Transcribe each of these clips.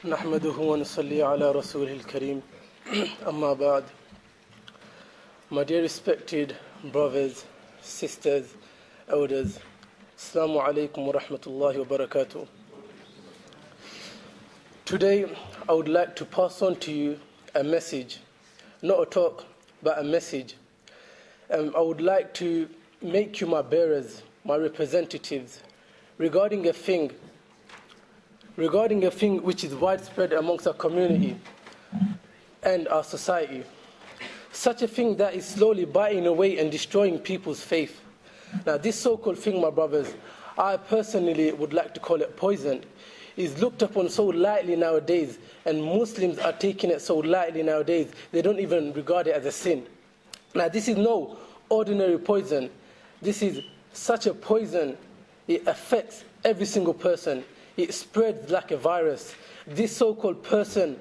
نحمده ونصلي على رسوله الكريم أما بعد. My dear respected brothers, sisters, elders, Assalamu alaikum wa rahmatullahi wa barakatuh. Today I would like to pass on to you a message, not a talk, but a message. I would like to make you my bearers, my representatives, regarding a thing which is widespread amongst our community and our society. Such a thing that is slowly biting away and destroying people's faith. Now this so-called thing, my brothers, I personally would like to call it poison, is looked upon so lightly nowadays, and Muslims are taking it so lightly nowadays, they don't even regard it as a sin. Now this is no ordinary poison. This is such a poison, it affects every single person. It spreads like a virus. This so-called poison,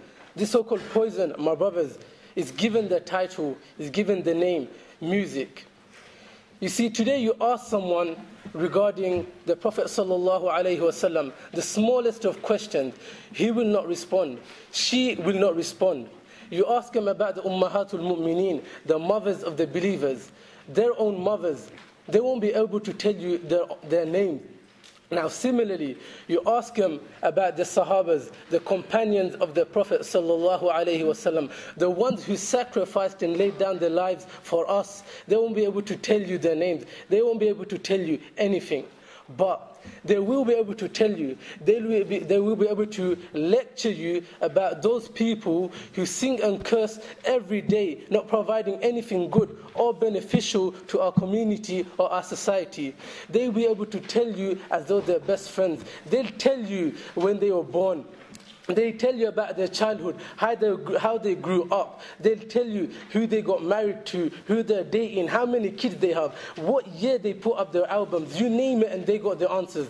my brothers, is given the title, is given the name, music. You see, today you ask someone regarding the Prophet ﷺ, the smallest of questions, he will not respond. She will not respond. You ask him about the Ummahatul Mu'mineen, the mothers of the believers, their own mothers, they won't be able to tell you their name. Now similarly, you ask them about the Sahabas, the companions of the Prophet ﷺ, the ones who sacrificed and laid down their lives for us, they won't be able to tell you their names, they won't be able to tell you anything. But they will be able to tell you, they will be able to lecture you about those people who sing and curse every day, not providing anything good or beneficial to our community or our society. They'll be able to tell you as though they're best friends. They'll tell you when they were born. They tell you about their childhood, how they grew up. They'll tell you who they got married to, who they're dating, how many kids they have, what year they put up their albums. You name it and they got the answers.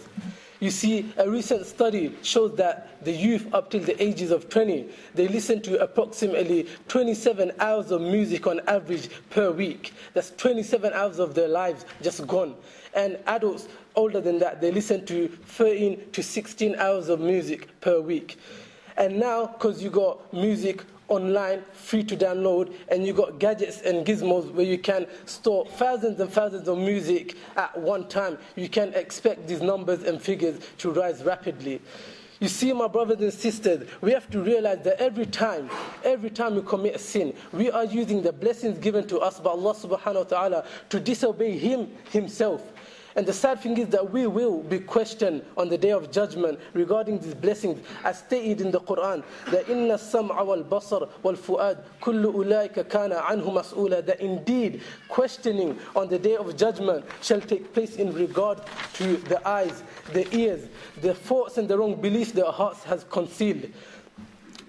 You see, a recent study shows that the youth up till the ages of 20, they listen to approximately 27 hours of music on average per week. That's 27 hours of their lives just gone. And adults older than that, they listen to 13 to 16 hours of music per week. And now, because you got music online, free to download, and you got gadgets and gizmos where you can store thousands and thousands of music at one time, you can expect these numbers and figures to rise rapidly. You see, my brothers and sisters, we have to realize that every time we commit a sin, we are using the blessings given to us by Allah subhanahu wa ta'ala to disobey Him Himself. And the sad thing is that we will be questioned on the day of judgment regarding these blessings, as stated in the Qur'an, that inna as-sam'a wal basar wal fu'ad kullu ulaika kana anhu mas'ula, that indeed questioning on the day of judgment shall take place in regard to the eyes, the ears, the thoughts and the wrong beliefs their hearts has concealed.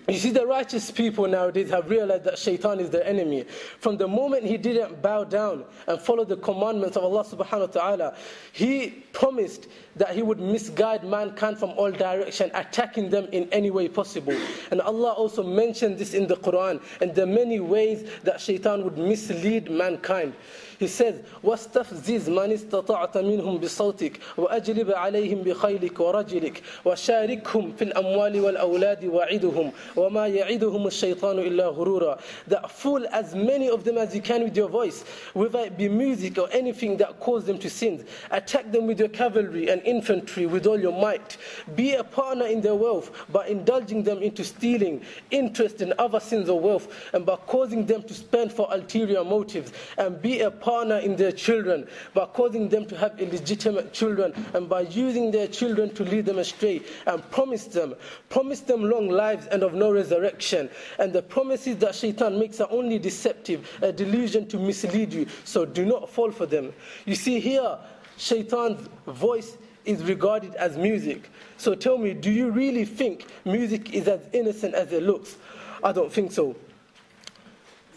You see, the righteous people nowadays have realized that shaitan is their enemy. From the moment he didn't bow down and follow the commandments of Allah subhanahu wa ta'ala, he promised that he would misguide mankind from all direction, attacking them in any way possible. And Allah also mentioned this in the Qur'an, and there are many ways that shaitan would mislead mankind. He says, وَاسْتَفْزِزْ مَنِ اسْتَطَعْتَ مِنْهُمْ بِصَوْتِكَ وَأَجْلِبْ عَلَيْهِمْ بِخَيْلِكَ وَرَجِلِكَ وَشَارِكْهُمْ فِي الْأَمْوَالِ وَالْأَوْلَادِ وَعِدُهُمْ وَمَا يَعِدُهُمُ الشَّيْطَانُ إِلَّا غُرُورًا. That fool as many of them as you can with your voice, whether it be music or anything that cause them to sin. Attack them with your cavalry and infantry with all your might. Be a partner in their wealth by indulging them into stealing, interest and other sins of wealth, and by causing them to spend for ulterior motives. And be a partner in their children by causing them to have illegitimate children, and by using their children to lead them astray. And promise them long lives and of no resurrection. And the promises that shaitan makes are only deceptive, a delusion to mislead you. So do not fall for them. You see here, shaitan's voice is regarded as music. So tell me, do you really think music is as innocent as it looks? I don't think so.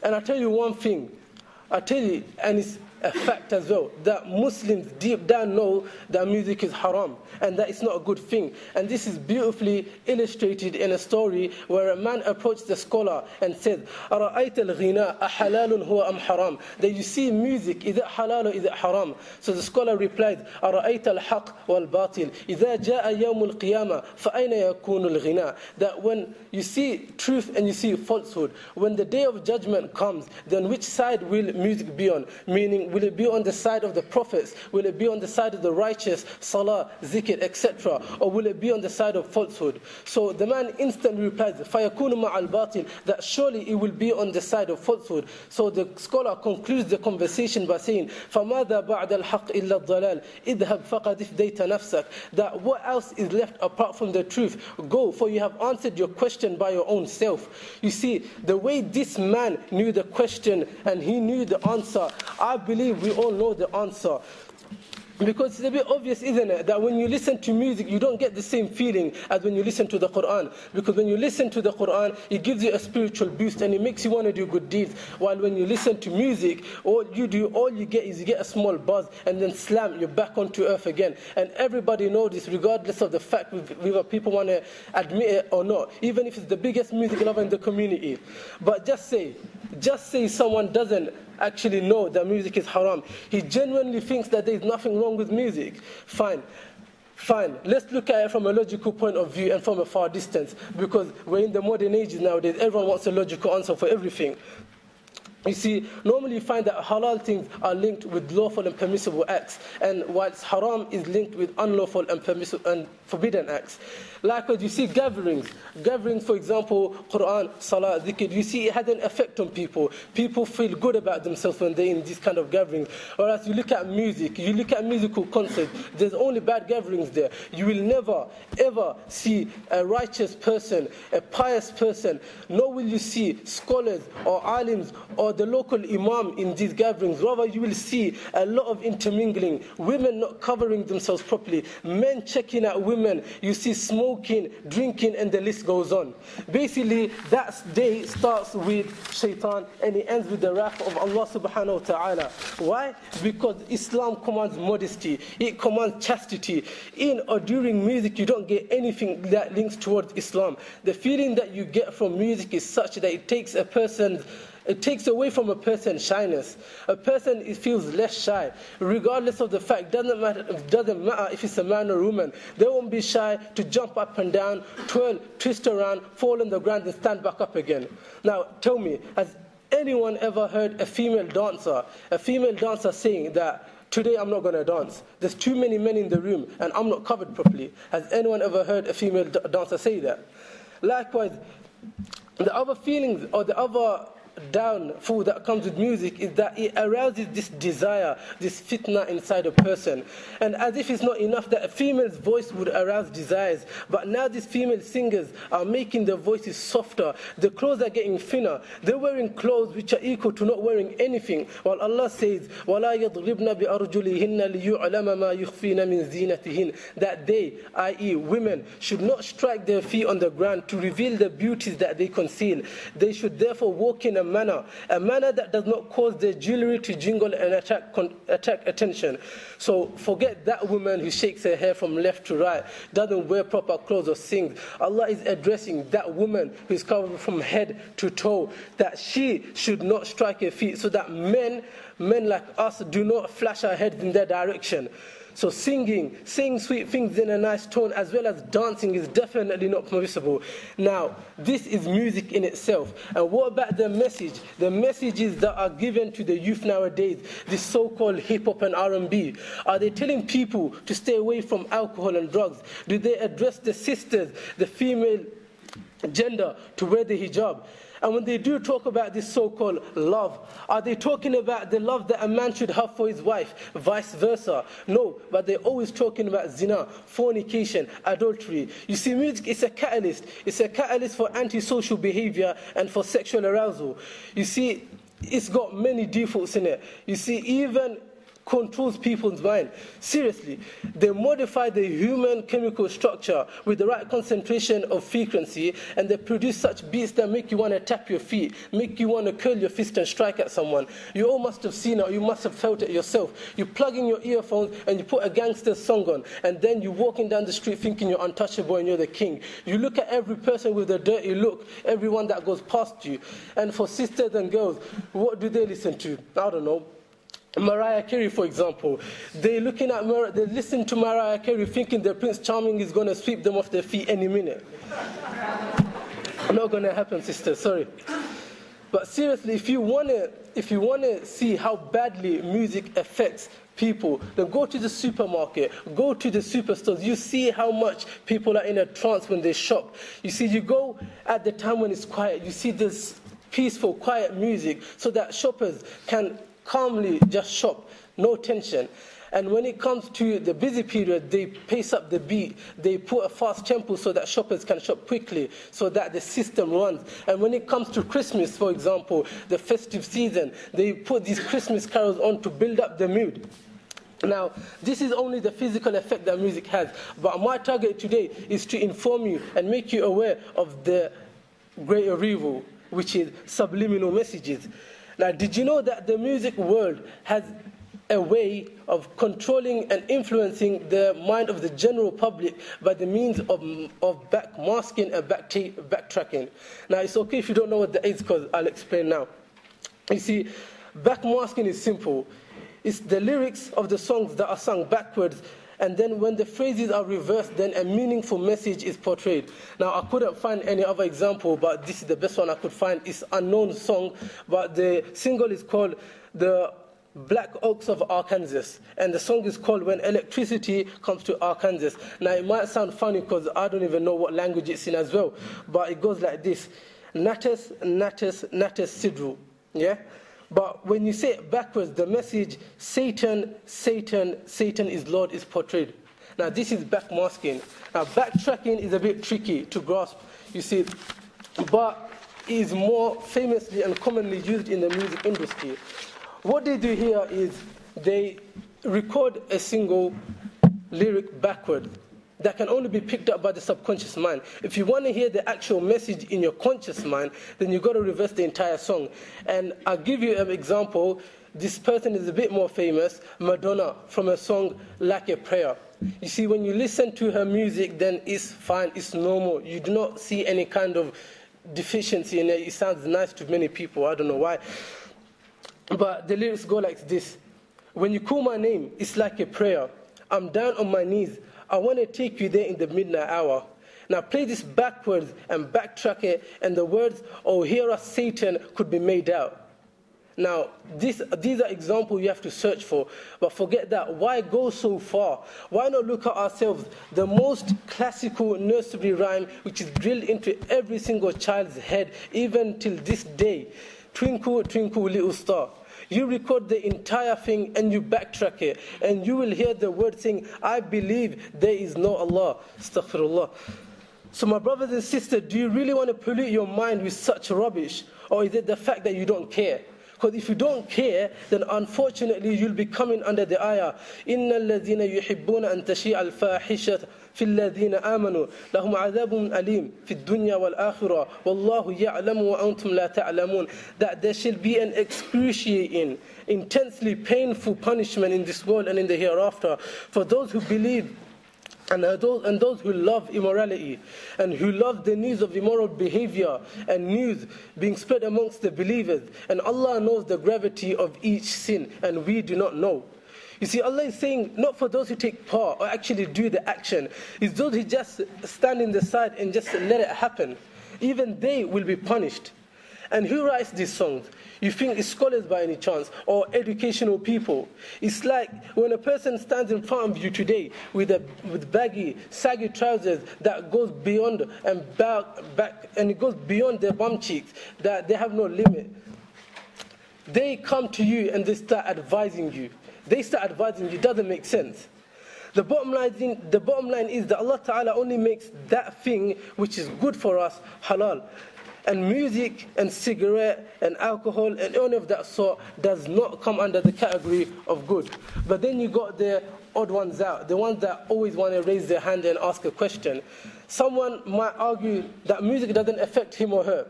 And I'll tell you one thing, and it's a fact as well, that Muslims deep down know that music is haram and that it's not a good thing. And this is beautifully illustrated in a story where a man approached the scholar and said, أَرَأَيْتَ الْغِنَاءَ أَحَلَالٌ هُوَ أَمْ حَرَامٌ? That you see music, is it halal or is it haram? So the scholar replied, أَرَأَيْتَ الْحَقِّ وَالْبَاطِلِ إِذَا جَاءَ يَوْمُ الْقِيَامَةِ فَأَيْنَ يَكُونُ الْغِنَاءُ? That when you see truth and you see falsehood, when the day of judgment comes, then which side will music be on? Meaning, will it be on the side of the prophets? Will it be on the side of the righteous, salah, zikr, etc.? Or will it be on the side of falsehood? So the man instantly replies, فَيَكُونُ مَعَ الْبَاطِلِ, that surely it will be on the side of falsehood. So the scholar concludes the conversation by saying, فَمَاذَا بَعْدَ الْحَقِّ إِلَّا الضَّلَالِ إِذْهَبْ فَقَدْ إِفْدَيْتَ نَفْسَكَ. That what else is left apart from the truth? Go, for you have answered your question by your own self. You see, the way this man knew the question and he knew the answer, I believe we all know the answer. Because it's a bit obvious, isn't it, that when you listen to music, you don't get the same feeling as when you listen to the Qur'an. Because when you listen to the Qur'an, it gives you a spiritual boost and it makes you want to do good deeds. While when you listen to music, all you get is you get a small buzz and then slam, you're back onto earth again. And everybody knows this, regardless of the fact whether people want to admit it or not, even if it's the biggest music lover in the community. But just say someone doesn't actually know that music is haram. He genuinely thinks that there is nothing wrong with music. Fine. Let's look at it from a logical point of view and from a far distance, because we're in the modern ages nowadays. Everyone wants a logical answer for everything. You see, normally you find that halal things are linked with lawful and permissible acts, and whilst haram is linked with unlawful and permissible and forbidden acts. Likewise, you see gatherings, for example, Qur'an, salah, dhikr, you see it has an effect on people. People feel good about themselves when they're in these kind of gatherings. Whereas you look at music, you look at musical concerts, there's only bad gatherings there. You will never, ever see a righteous person, a pious person, nor will you see scholars or alims or the local imam in these gatherings. Rather, you will see a lot of intermingling, women not covering themselves properly, men checking out women, you see smoking, drinking, and the list goes on. Basically, that day starts with shaitan and it ends with the wrath of Allah subhanahu wa ta'ala. Why? Because Islam commands modesty, it commands chastity. In or during music, you don't get anything that links towards Islam. The feeling that you get from music is such that it takes away from a person's shyness. A person feels less shy, regardless of the fact. Doesn't matter if it's a man or a woman. They won't be shy to jump up and down, twirl, twist around, fall on the ground and stand back up again. Now, tell me, has anyone ever heard a female dancer saying that, today I'm not going to dance? There's too many men in the room and I'm not covered properly. Has anyone ever heard a female dancer say that? Likewise, the other feelings or the other downfall that comes with music is that it arouses this desire, this fitna inside a person. And as if it's not enough that a female's voice would arouse desires, but now these female singers are making their voices softer. The clothes are getting thinner. They're wearing clothes which are equal to not wearing anything. While Allah says, وَلَا يَضْرِبْنَ بِأَرْجُلِهِنَّ لِيُعْلَمَ مَا يُخْفِينَ مِنْ زِينَتِهِنَّ. That they, i.e. women, should not strike their feet on the ground to reveal the beauties that they conceal. They should therefore walk in a manner that does not cause their jewelry to jingle and attract attention. So forget that woman who shakes her hair from left to right, doesn't wear proper clothes or sings. Allah is addressing that woman who is covered from head to toe, that she should not strike her feet, so that men like us do not flash our heads in their direction. So saying sweet things in a nice tone as well as dancing is definitely not permissible. Now, this is music in itself. And what about the message? The messages that are given to the youth nowadays, this so-called hip-hop and R&B. Are they telling people to stay away from alcohol and drugs? Do they address the sisters, the female gender, to wear the hijab? And when they do talk about this so-called love, are they talking about the love that a man should have for his wife, vice versa? No, but they're always talking about zina, fornication, adultery. You see, music is a catalyst. It's a catalyst for antisocial behavior and for sexual arousal. You see, it's got many defaults in it. You see, even controls people's mind. Seriously, they modify the human chemical structure with the right concentration of frequency, and they produce such beats that make you want to tap your feet, make you want to curl your fist and strike at someone. You all must have seen it, or you must have felt it yourself. You plug in your earphones and you put a gangster song on, and then you're walking down the street thinking you're untouchable and you're the king. You look at every person with a dirty look, everyone that goes past you. And for sisters and girls, what do they listen to? I don't know. Mariah Carey, for example. They listen to Mariah Carey thinking that Prince Charming is going to sweep them off their feet any minute. Not going to happen, sister, sorry. But seriously, if you want to see how badly music affects people, then go to the supermarket, go to the superstores. You see how much people are in a trance when they shop. You see, you go at the time when it's quiet. You see this peaceful, quiet music so that shoppers can calmly just shop, no tension. And when it comes to the busy period, they pace up the beat. They put a fast tempo so that shoppers can shop quickly, so that the system runs. And when it comes to Christmas, for example, the festive season, they put these Christmas carols on to build up the mood. Now, this is only the physical effect that music has. But my target today is to inform you and make you aware of the greater evil, which is subliminal messages. Now, did you know that the music world has a way of controlling and influencing the mind of the general public by the means of backmasking and backtracking? Now, it's okay if you don't know what that is, because I'll explain now. You see, backmasking is simple. It's the lyrics of the songs that are sung backwards, and then when the phrases are reversed, then a meaningful message is portrayed. Now, I couldn't find any other example, but this is the best one I could find. It's an unknown song, but the single is called The Black Oaks of Arkansas, and the song is called When Electricity Comes to Arkansas. Now, it might sound funny because I don't even know what language it's in as well, but it goes like this: Natas, Natas, Natas Sidru. Yeah? But when you say it backwards, the message Satan, Satan, Satan is Lord is portrayed. Now, this is backmasking. Now, backtracking is a bit tricky to grasp, you see, but it is more famously and commonly used in the music industry. What they do here is they record a single lyric backward that can only be picked up by the subconscious mind. If you want to hear the actual message in your conscious mind, then you've got to reverse the entire song. And I'll give you an example. This person is a bit more famous, Madonna, from a song Like a Prayer. You see, when you listen to her music, then it's fine, it's normal. You do not see any kind of deficiency in it. It sounds nice to many people, I don't know why. But the lyrics go like this: when you call my name, it's like a prayer. I'm down on my knees. I want to take you there in the midnight hour. Now play this backwards and backtrack it, and the words, oh, hear us, Satan, could be made out. Now, these are examples you have to search for. But forget that. Why go so far? Why not look at ourselves? The most classical nursery rhyme, which is drilled into every single child's head, even till this day. Twinkle, twinkle, little star. You record the entire thing and you backtrack it, and you will hear the word saying, I believe there is no Allah. Astaghfirullah. So my brothers and sisters, do you really want to pollute your mind with such rubbish? Or is it the fact that you don't care? Because if you don't care, then unfortunately you'll be coming under the ayah. إِنَّ الَّذِينَ يُحِبُّونَ أَن تَشِيعَ الْفَاحِشَةَ في الذين آمنوا لهم عذاب أليم في الدنيا والآخرة والله يعلم وأنتم لا تعلمون. That there shall be an excruciating, intensely painful punishment in this world and in the hereafter for those who believe and those who love immorality and who love the news of immoral behavior and news being spread amongst the believers. And Allah knows the gravity of each sin, and we do not know. You see, Allah is saying, not for those who take part or actually do the action. It's those who just stand in the side and just let it happen. Even they will be punished. And who writes these songs? You think it's scholars by any chance, or educational people? It's like when a person stands in front of you today with baggy, saggy trousers that goes beyond and back, and it goes beyond their bum cheeks, that they have no limit. They come to you and they start advising you. They start advising you. It doesn't make sense. The bottom line is that Allah Ta'ala only makes that thing which is good for us halal. And music and cigarette and alcohol and any of that sort does not come under the category of good. But then you got the odd ones out, the ones that always want to raise their hand and ask a question. Someone might argue that music doesn't affect him or her.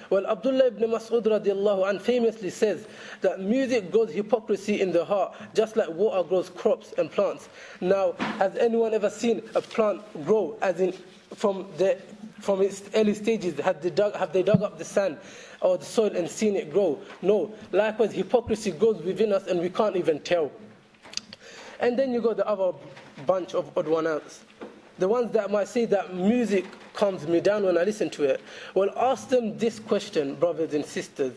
Well, Abdullah ibn Mas'ud radiallahu anh famously says that music grows hypocrisy in the heart, just like water grows crops and plants. Now, has anyone ever seen a plant grow, as in from its early stages? Have they dug up the sand or the soil and seen it grow? No. Likewise, hypocrisy grows within us and we can't even tell. And then you got the other bunch of odd one outs. The ones that might say that music calms me down when I listen to it. Well, ask them this question, brothers and sisters.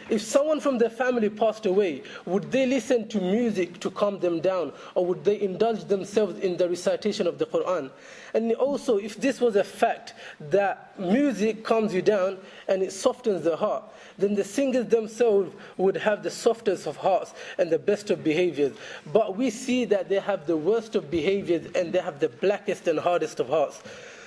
If someone from their family passed away, would they listen to music to calm them down, or would they indulge themselves in the recitation of the Qur'an? And also, if this was a fact that music calms you down and it softens the heart, then the singers themselves would have the softest of hearts and the best of behaviors. But we see that they have the worst of behaviors and they have the blackest and hardest of hearts.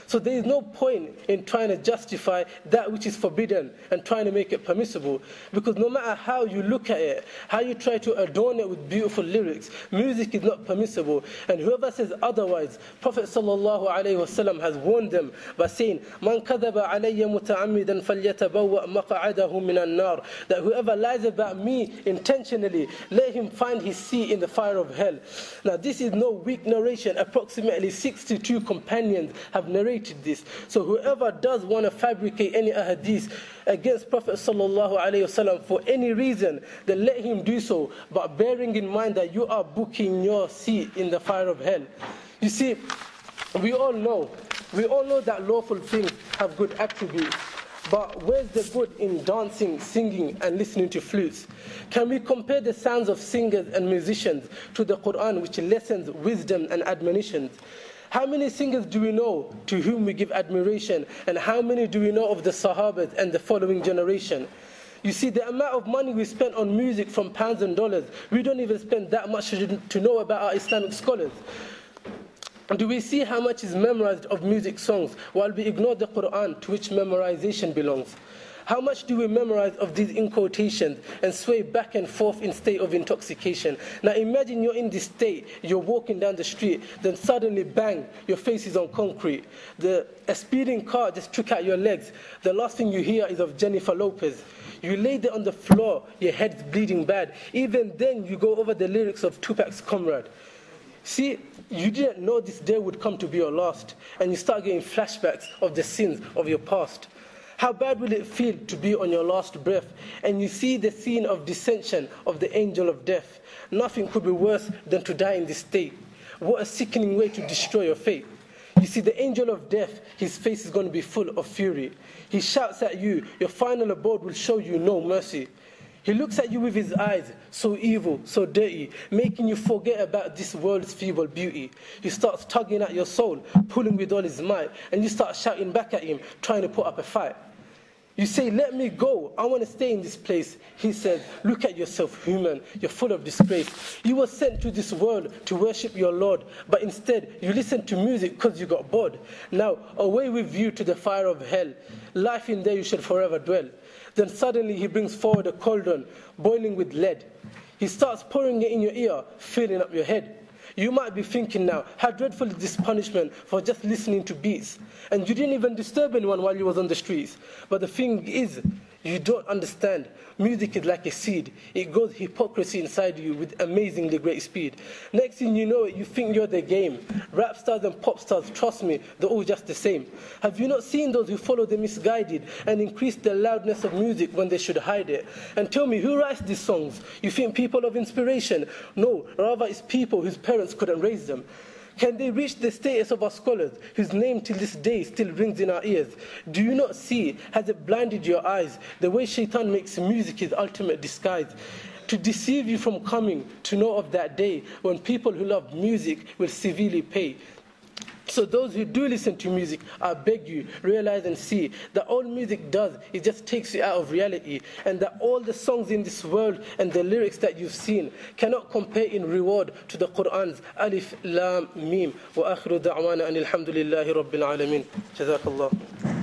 So there is no point in trying to justify that which is forbidden and trying to make it permissible. Because no matter how you look at it, how you try to adorn it with beautiful lyrics, music is not permissible. And whoever says otherwise, Prophet ﷺ has warned them by saying, "Man kadhaba alayya muta'ammidan falyatabawwa maq'adahu minan nar." That whoever lies about me intentionally, let him find his seat in the fire of hell. Now this is no weak narration. Approximately 62 companions have narrated this. So whoever does want to fabricate any ahadith against Prophet ﷺ for any reason, then let him do so, but bearing in mind that you are booking your seat in the fire of hell. You see, we all know that lawful things have good attributes. But where's the good in dancing, singing, and listening to flutes? Can we compare the sounds of singers and musicians to the Qur'an, which lessons wisdom and admonitions? How many singers do we know to whom we give admiration? And how many do we know of the Sahabas and the following generation? You see, the amount of money we spend on music from pounds and dollars, we don't even spend that much to know about our Islamic scholars. Do we see how much is memorized of music songs while we ignore the Qur'an, to which memorization belongs? How much do we memorize of these inquotations and sway back and forth in state of intoxication? Now imagine you're in this state, you're walking down the street, then suddenly bang, your face is on concrete. A speeding car just took out your legs. The last thing you hear is of Jennifer Lopez. You lay there on the floor, your head's bleeding bad. Even then you go over the lyrics of Tupac's Comrade. See, you didn't know this day would come to be your last, and you start getting flashbacks of the sins of your past. How bad will it feel to be on your last breath and you see the scene of dissension of the angel of death? Nothing could be worse than to die in this state. What a sickening way to destroy your fate. You see, the angel of death, his face is going to be full of fury. He shouts at you, your final abode will show you no mercy. He looks at you with his eyes, so evil, so dirty, making you forget about this world's feeble beauty. He starts tugging at your soul, pulling with all his might, and you start shouting back at him, trying to put up a fight. You say, let me go, I want to stay in this place. He says, look at yourself, human, you're full of disgrace. You were sent to this world to worship your Lord, but instead you listen to music because you got bored. Now, away with you to the fire of hell. Life in there you shall forever dwell. Then suddenly he brings forward a cauldron, boiling with lead. He starts pouring it in your ear, filling up your head. You might be thinking now, how dreadful is this punishment for just listening to beats? And you didn't even disturb anyone while you was on the streets. But the thing is, you don't understand. Music is like a seed. It grows hypocrisy inside you with amazingly great speed. Next thing you know it, you think you're the game. Rap stars and pop stars, trust me, they're all just the same. Have you not seen those who follow the misguided and increase the loudness of music when they should hide it? And tell me, who writes these songs? You think people of inspiration? No, rather it's people whose parents couldn't raise them. Can they reach the status of our scholars, whose name till this day still rings in our ears? Do you not see, has it blinded your eyes, the way Shaitan makes music his ultimate disguise? To deceive you from coming to know of that day when people who love music will severely pay. So those who do listen to music, I beg you, realize and see that all music does, it just takes you out of reality, and that all the songs in this world and the lyrics that you've seen cannot compare in reward to the Qur'an's Alif, Lam, Mim. Wa akhiru da'wana anil hamdulillahi rabbil alameen. Jazakallah.